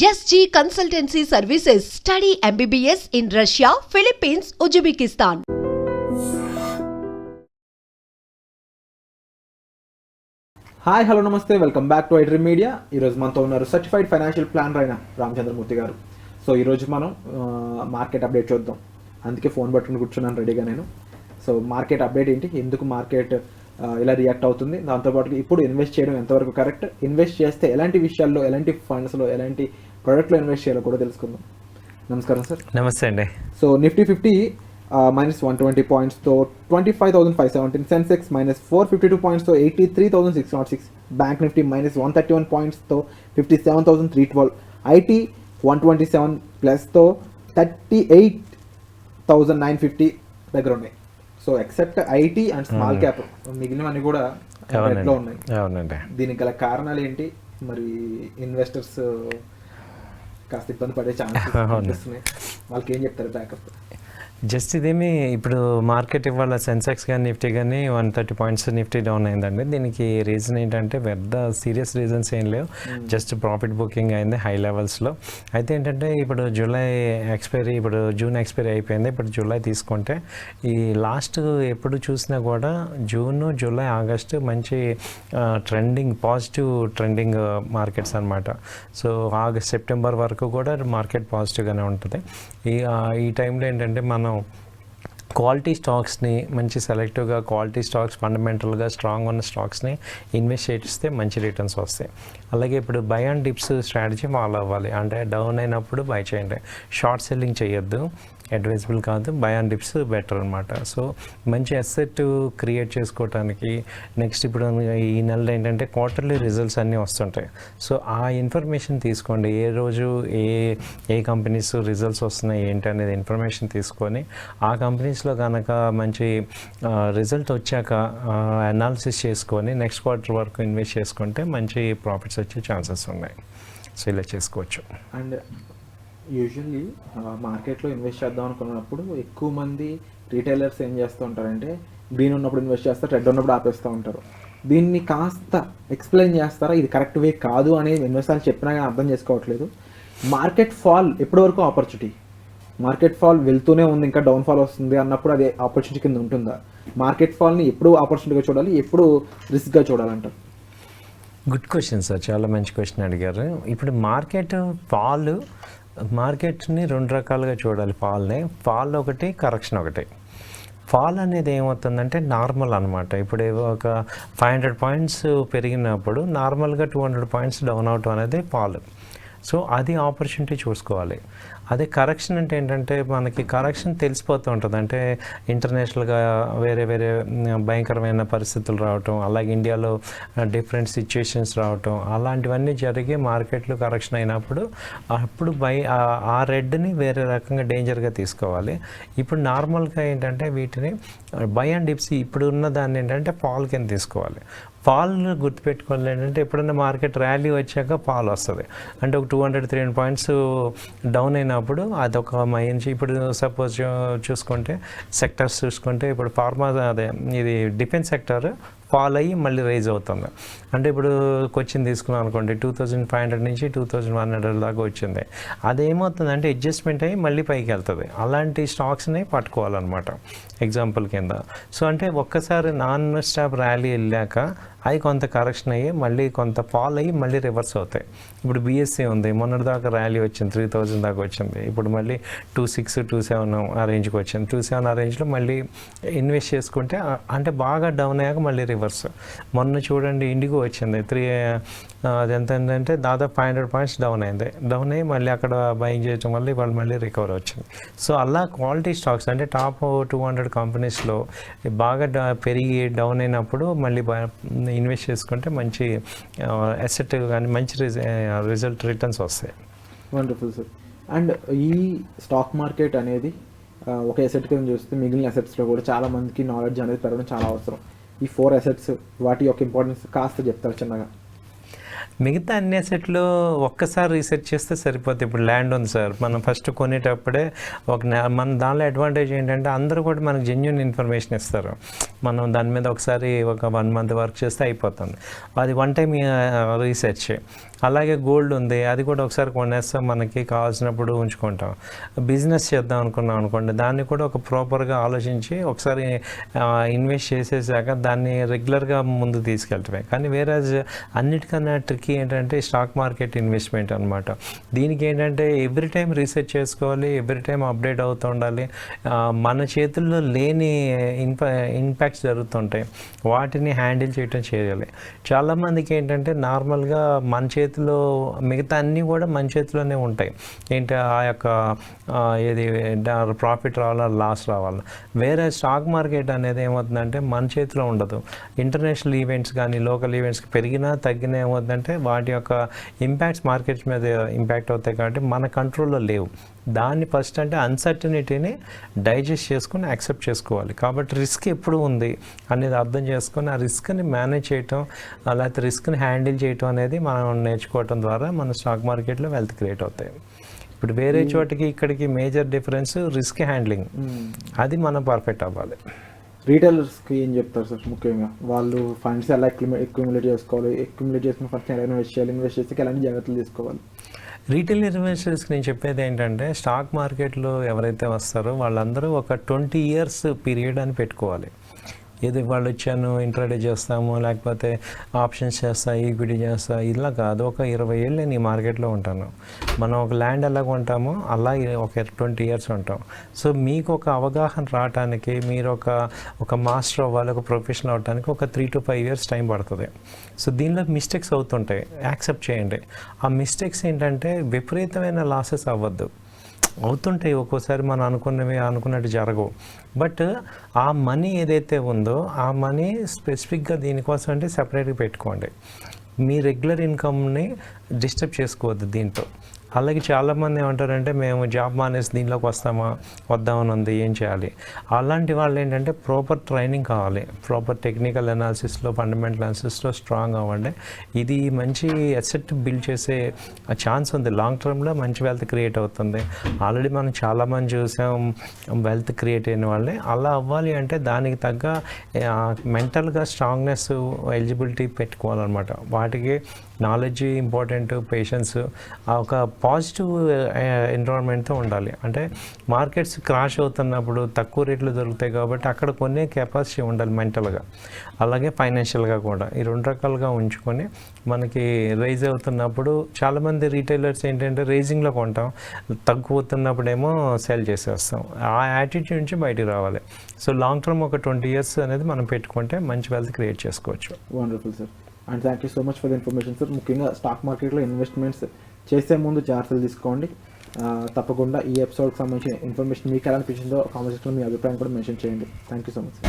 SG Consultancy Services. Study MBBS in Russia, Philippines, Uzbekistan. Hi hello namaste, welcome back to iDream media. ఈరోజు మనతో ఉన్నారు certified financial planner అయిన రామచంద్రమూర్తి గారు. So ఈరోజు మనం మార్కెట్ అప్డేట్ చూద్దాం. అందుకే ఫోన్ పట్టుకుని కూర్చున్నాను రెడీగా నేను. సో మార్కెట్ అప్డేట్ ఏంటి, ఎందుకు మార్కెట్ ఇలా రియాక్ట్ అవుతుంది, దాంతోపాటు ఇప్పుడు ఇన్వెస్ట్ చేయడం ఎంతవరకు కరెక్ట్, ఇన్వెస్ట్ చేస్తే ఎలాంటి విషయాల్లో, ఎలాంటి ఫండ్స్లో, ఎలాంటి ప్రోడక్ట్లో ఇన్వెస్ట్ చేయాలో కూడా తెలుసుకుందాం. నమస్కారం సార్. నమస్తే అండి. So Nifty 50 minus 120 points to 25,517, Sensex minus 452 points to 83,606, Bank Nifty minus 131 points to 57,312, IT 127 plus to 38,950 దగ్గర ఉన్నాయి. So except IT and small cap మిగిలినవన్నీ కూడా రెడ్లో ఉన్నాయి. దీనికి గల కారణాలు ఏంటి, మరి ఇన్వెస్టర్స్ కాస్త ఇబ్బంది పడే ఛాన్సెస్ అనిపిస్తున్నాయి, వాళ్ళకి ఏం చెప్తారు బ్యాకప్? జస్ట్ ఇదేమి ఇప్పుడు మార్కెట్ ఇవాళ సెన్సెక్స్ కానీ నిఫ్టీ కానీ 130 పాయింట్స్ నిఫ్టీ డౌన్ అయిందండి. దీనికి రీజన్ ఏంటంటే పెద్ద సీరియస్ రీజన్స్ ఏం లేవు, జస్ట్ ప్రాఫిట్ బుకింగ్ అయింది హై లెవెల్స్లో. అయితే ఏంటంటే ఇప్పుడు జూలై ఎక్స్పైరీ, ఇప్పుడు జూన్ ఎక్స్పైరీ అయిపోయింది, ఇప్పుడు జూలై తీసుకుంటే ఈ లాస్ట్ ఎప్పుడు చూసినా కూడా జూన్, జూలై, ఆగస్టు మంచి ట్రెండింగ్, పాజిటివ్ ట్రెండింగ్ మార్కెట్స్ అనమాట. సో ఆగస్ట్, సెప్టెంబర్ వరకు కూడా మార్కెట్ పాజిటివ్గానే ఉంటుంది. ఈ టైంలో ఏంటంటే మనం క్వాలిటీ స్టాక్స్ని మంచి సెలెక్టివ్గా, క్వాలిటీ స్టాక్స్ ఫండమెంటల్గా స్ట్రాంగ్ ఉన్న స్టాక్స్ని ఇన్వెస్ట్ చేస్తే మంచి రిటర్న్స్ వస్తాయి. అలాగే ఇప్పుడు by and dips strategy follow అవ్వాలి. అంటే డౌన్ అయినప్పుడు బై చేయండి, షార్ట్ సెల్లింగ్ చేయొద్దు, అడ్వైజబుల్ కాదు. బై అండ్ డిప్స్ బెటర్ అనమాట. సో మంచి అసెట్ క్రియేట్ చేసుకోవటానికి నెక్స్ట్ ఇప్పుడు ఈ నెలలో ఏంటంటే క్వార్టర్లీ రిజల్ట్స్ అన్నీ వస్తుంటాయి. సో ఆ ఇన్ఫర్మేషన్ తీసుకోండి, ఏ రోజు ఏ కంపెనీస్ రిజల్ట్స్ వస్తున్నాయి ఏంటి అనేది ఇన్ఫర్మేషన్ తీసుకొని ఆ కంపెనీస్లో కనుక మంచి రిజల్ట్ వచ్చాక అనాలిసిస్ చేసుకొని నెక్స్ట్ క్వార్టర్ వరకు ఇన్వెస్ట్ చేసుకుంటే మంచి ప్రాఫిట్స్ వచ్చే ఛాన్సెస్ ఉన్నాయి. సో ఇలా చేసుకోవచ్చు. అండ్ యూజువల్లీ మార్కెట్లో ఇన్వెస్ట్ చేద్దాం అనుకున్నప్పుడు ఎక్కువ మంది రీటైలర్స్ ఏం చేస్తూ ఉంటారంటే గ్రీన్ ఉన్నప్పుడు ఇన్వెస్ట్ చేస్తారు, రెడ్ ఉన్నప్పుడు ఆపేస్తూ ఉంటారు. దీన్ని కాస్త ఎక్స్ప్లెయిన్ చేస్తారా? ఇది కరెక్ట్ వే కాదు అనేది ఇన్వెస్టర్లు చెప్పినా కానీ అర్థం చేసుకోవట్లేదు. మార్కెట్ ఫాల్ ఎప్పటి వరకు ఆపర్చునిటీ? మార్కెట్ ఫాల్ వెళ్తూనే ఉంది, ఇంకా డౌన్ ఫాల్ వస్తుంది అన్నప్పుడు అది ఆపర్చునిటీ కింద ఉంటుందా? మార్కెట్ ఫాల్ని ఎప్పుడు ఆపర్చునిటీగా చూడాలి, ఎప్పుడు రిస్క్గా చూడాలంటారు? గుడ్ క్వశ్చన్ సార్, చాలా మంచి క్వశ్చన్ అడిగారు. ఇప్పుడు మార్కెట్ని రెండు రకాలుగా చూడాలి. ఫాల్ ఒకటి, కరెక్షన్ ఒకటి. ఫాల్ అనేది ఏమవుతుందంటే నార్మల్ అనమాట. ఇప్పుడు ఒక 500 పాయింట్స్ పెరిగినప్పుడు నార్మల్గా 200 పాయింట్స్ డౌన్ అవటం అనేది ఫాల్. సో అది ఆపర్చునిటీ చూసుకోవాలి. అదే కరెక్షన్ అంటే ఏంటంటే మనకి కరెక్షన్ తెలిసిపోతూ ఉంటుంది. అంటే ఇంటర్నేషనల్గా వేరే వేరే భయంకరమైన పరిస్థితులు రావటం, అలాగే ఇండియాలో డిఫరెంట్ సిచ్యుయేషన్స్ రావటం, అలాంటివన్నీ జరిగి మార్కెట్లు కరెక్షన్ అయినప్పుడు అప్పుడు ఆ రెడ్ని వేరే రకంగా డేంజర్గా తీసుకోవాలి. ఇప్పుడు నార్మల్గా ఏంటంటే వీటిని బై అండ్ డిప్స్ ఇప్పుడు ఉన్న దాన్ని ఏంటంటే ఫాల్ కింద తీసుకోవాలి. ఫాల్ గుర్తుపెట్టుకోవాలి ఏంటంటే ఎప్పుడన్నా మార్కెట్ ర్యాలీ వచ్చాక ఫాల్ వస్తుంది. అంటే ఒక 200-300 పాయింట్స్ డౌన్ అయినప్పుడు అదొక మంచి, ఇప్పుడు సపోజ్ చూసుకుంటే సెక్టర్స్ చూసుకుంటే ఇప్పుడు ఫార్మా, అదే ఇది డిఫెన్స్ సెక్టర్ ఫాల్ అయ్యి మళ్ళీ రైజ్ అవుతుంది. అంటే ఇప్పుడు కొచ్చిన్ తీసుకున్నాం అనుకోండి, 2500 నుంచి 2100 దాకా వచ్చింది. అదేమవుతుందంటే అడ్జస్ట్మెంట్ అయ్యి మళ్ళీ పైకి వెళ్తుంది. అలాంటి స్టాక్స్ని పట్టుకోవాలన్నమాట ఎగ్జాంపుల్ కింద. సో అంటే ఒక్కసారి నాన్ స్టాప్ ర్యాలీ వెళ్ళాక అవి కొంత కరెక్షన్ అయ్యి మళ్ళీ కొంత ఫాల్ అయ్యి మళ్ళీ రివర్స్ అవుతాయి. ఇప్పుడు బిఎస్సీ ఉంది, మొన్నటి దాకా ర్యాలీ వచ్చింది, 3000 దాకా వచ్చింది. ఇప్పుడు మళ్ళీ 26-27 ఆ రేంజ్కి వచ్చింది. 27 ఆ రేంజ్లో మళ్ళీ ఇన్వెస్ట్ చేసుకుంటే అంటే బాగా డౌన్ అయ్యాక మళ్ళీ రివర్స్. మొన్న చూడండి ఇండిగో వచ్చింది, అది ఎంత ఏంటంటే దాదాపు 500 పాయింట్స్ డౌన్ అయ్యి మళ్ళీ అక్కడ బయింగ్ చేయడం వల్ల వాళ్ళు మళ్ళీ రికవర్ వచ్చింది. సో అలా క్వాలిటీ స్టాక్స్ అంటే టాప్ 200 కంపెనీస్లో బాగా పెరిగి డౌన్ అయినప్పుడు మళ్ళీ ఇన్వెస్ట్ చేసుకుంటే మంచి అసెట్ కానీ మంచి రిజల్ట్ రిటర్న్స్ వస్తాయి. Wonderful sir. అండ్ ఈ స్టాక్ మార్కెట్ అనేది ఒక అసెట్ కింద చూస్తే మిగిలిన అసెట్స్లో కూడా చాలా మందికి నాలెడ్జ్ అనేది పెరగడం చాలా అవసరం. ఈ 4 అసెట్స్ వాటి యొక్క ఇంపార్టెన్స్ కాస్త చెప్తారు చిన్నగా? మిగతా అన్ని అసెట్లు ఒక్కసారి రీసెర్చ్ చేస్తే సరిపోతుంది. ఇప్పుడు ల్యాండ్ ఉంది సార్, మనం ఫస్ట్ కొనేటప్పుడే మన దానిలో అడ్వాంటేజ్ ఏంటంటే అందరూ కూడా మనకు జెన్యూన్ ఇన్ఫర్మేషన్ ఇస్తారు. మనం దాని మీద ఒకసారి ఒక 1 month వర్క్ చేస్తే అయిపోతుంది. అది వన్ టైం రీసెర్చ్. అలాగే గోల్డ్ ఉంది, అది కూడా ఒకసారి కొనేస్తాం, మనకి కావాల్సినప్పుడు ఉంచుకుంటాం. బిజినెస్ చేద్దాం అనుకున్నాం అనుకోండి, దాన్ని కూడా ఒక ప్రాపర్గా ఆలోచించి ఒకసారి ఇన్వెస్ట్ చేసేసాక దాన్ని రెగ్యులర్గా ముందు తీసుకెళ్ళటమే. కానీ వేరే అన్నిటికన్నా ట్రిక్కీ ఏంటంటే స్టాక్ మార్కెట్ ఇన్వెస్ట్మెంట్ అనమాట. దీనికి ఏంటంటే ఎవ్రీ టైం రీసెర్చ్ చేసుకోవాలి, ఎవ్రీ టైం అప్డేట్ అవుతూ ఉండాలి. మన చేతుల్లో లేని ఇంపాక్ట్స్ జరుగుతుంటాయి, వాటిని హ్యాండిల్ చేయటం చేయాలి. చాలామందికి ఏంటంటే నార్మల్గా మన చేతిలో మిగతా అన్నీ కూడా మన చేతిలోనే ఉంటాయి. ఏంటి ఆ యొక్క ఏది ప్రాఫిట్ రావాలా లాస్ రావాలా. వేరే స్టాక్ మార్కెట్ అనేది ఏమవుతుందంటే మన చేతిలో ఉండదు. ఇంటర్నేషనల్ ఈవెంట్స్ కానీ లోకల్ ఈవెంట్స్కి పెరిగినా తగ్గినా ఏమవుతుందంటే వాటి యొక్క ఇంపాక్ట్స్ మార్కెట్స్ మీద ఇంపాక్ట్ అవుతాయి, కాబట్టి మన కంట్రోల్లో లేవు. దాన్ని ఫస్ట్ అంటే అన్సర్టనిటీని డైజెస్ట్ చేసుకుని యాక్సెప్ట్ చేసుకోవాలి. కాబట్టి రిస్క్ ఎప్పుడు ఉంది అనేది అర్థం చేసుకొని ఆ రిస్క్ని మేనేజ్ చేయటం, లేకపోతే రిస్క్ని హ్యాండిల్ చేయటం అనేది మనం నేర్చుకోవటం ద్వారా మన స్టాక్ మార్కెట్లో వెల్త్ క్రియేట్ అవుతాయి. ఇప్పుడు వేరే చోటికి ఇక్కడికి మేజర్ డిఫరెన్స్ రిస్క్ హ్యాండ్లింగ్, అది మనం పర్ఫెక్ట్ అవ్వాలి. రీటైలర్స్కి ఏం చెప్తారు సార్? ముఖ్యంగా వాళ్ళు ఫండ్స్ ఎలా అక్యుములేట్ చేసుకోవాలి, అక్యుములేట్ చేసుకున్న ఫస్ట్ ఎలా ఇన్వెస్ట్ చేయాలి, ఇన్వెస్ట్ చేస్తే ఎలాంటి జాగ్రత్తలు తీసుకోవాలి? రీటైల్ ఇన్వెస్టర్స్కి నేను చెప్పేది ఏంటంటే స్టాక్ మార్కెట్లో ఎవరైతే వస్తారో వాళ్ళందరూ ఒక 20 years పీరియడ్ అని పెట్టుకోవాలి. ఏది వాళ్ళు వచ్చాను ఇంట్రాడే చేస్తాము, లేకపోతే ఆప్షన్స్ చేస్తా, ఈక్విటీ చేస్తా, ఇలా కాదు. ఒక 20 ఏళ్ళు నేను ఈ మార్కెట్లో ఉంటాను. మనం ఒక ల్యాండ్ ఎలా కొంటామో అలా ఒక 20 years ఉంటాం. సో మీకు ఒక అవగాహన రావడానికి, మీరు ఒక మాస్టర్ అవ్వాలి, ఒక ప్రొఫెషనల్ అవ్వడానికి ఒక 3 to 5 years టైం పడుతుంది. సో దీనిలో మిస్టేక్స్ అవుతుంటాయి, యాక్సెప్ట్ చేయండి. ఆ మిస్టేక్స్ ఏంటంటే విపరీతమైన లాసెస్ అవ్వద్దు, అవుతుంటాయి ఒక్కోసారి, మనం అనుకున్నట్టు జరగవు. బట్ ఆ మనీ ఏదైతే ఉందో ఆ మనీ స్పెసిఫిక్గా దీనికోసం అంటే సపరేట్గా పెట్టుకోండి. మీ రెగ్యులర్ ఇన్కమ్ని డిస్టర్బ్ చేసుకోవద్దు దీంతో. అలాగే చాలామంది ఏమంటారంటే మేము జాబ్ మానేసి దీనిలోకి వద్దామని ఉంది, ఏం చేయాలి? అలాంటి వాళ్ళు ఏంటంటే ప్రాపర్ ట్రైనింగ్ కావాలి, ప్రాపర్ టెక్నికల్ అనాలిసిస్లో, ఫండమెంటల్ అనాలిసిస్లో స్ట్రాంగ్ అవ్వండి. ఇది మంచి అసెట్ బిల్డ్ చేసే ఛాన్స్ ఉంది, లాంగ్ టర్మ్లో మంచి వెల్త్ క్రియేట్ అవుతుంది. ఆల్రెడీ మనం చాలామంది చూసాం వెల్త్ క్రియేట్ అయిన వాళ్ళని. అలా అవ్వాలి అంటే దానికి తగ్గ మెంటల్గా స్ట్రాంగ్నెస్, ఎలిజిబిలిటీ పెట్టుకోవాలన్నమాట. వాటికి నాలెడ్జ్ ఇంపార్టెంట్, పేషెన్స్, ఒక పాజిటివ్ ఎన్విరాన్మెంట్తో ఉండాలి. అంటే మార్కెట్స్ క్రాష్ అవుతున్నప్పుడు తక్కువ రేట్లు దొరుకుతాయి కాబట్టి అక్కడ కొనే కెపాసిటీ ఉండాలి మెంటల్గా, అలాగే ఫైనాన్షియల్గా కూడా. ఈ 2 రకాలుగా ఉంచుకొని మనకి రైజ్ అవుతున్నప్పుడు చాలామంది రీటైలర్స్ ఏంటంటే రైజింగ్లో కొంటాం, తగ్గిపోతున్నప్పుడేమో సెల్ చేసేస్తాం. ఆ యాటిట్యూడ్ నుంచి బయటికి రావాలి. సో లాంగ్ టర్మ్ ఒక 20 years అనేది మనం పెట్టుకుంటే మంచి వెల్త్ క్రియేట్ చేసుకోవచ్చు. Wonderful sir, and thank you so much for the information sir. ముఖ్యంగా స్టాక్ మార్కెట్లో ఇన్వెస్ట్మెంట్స్ చేసే ముందు జాగ్రత్తలు తీసుకోండి. తప్పకుండా ఈ ఎపిసోడ్కి సంబంధించిన ఇన్ఫర్మేషన్ మీకు ఎలా అనిపించిందో కామెంట్ సెక్షన్లో మీ అభిప్రాయం కూడా మెన్షన్ చేయండి. Thank you so much.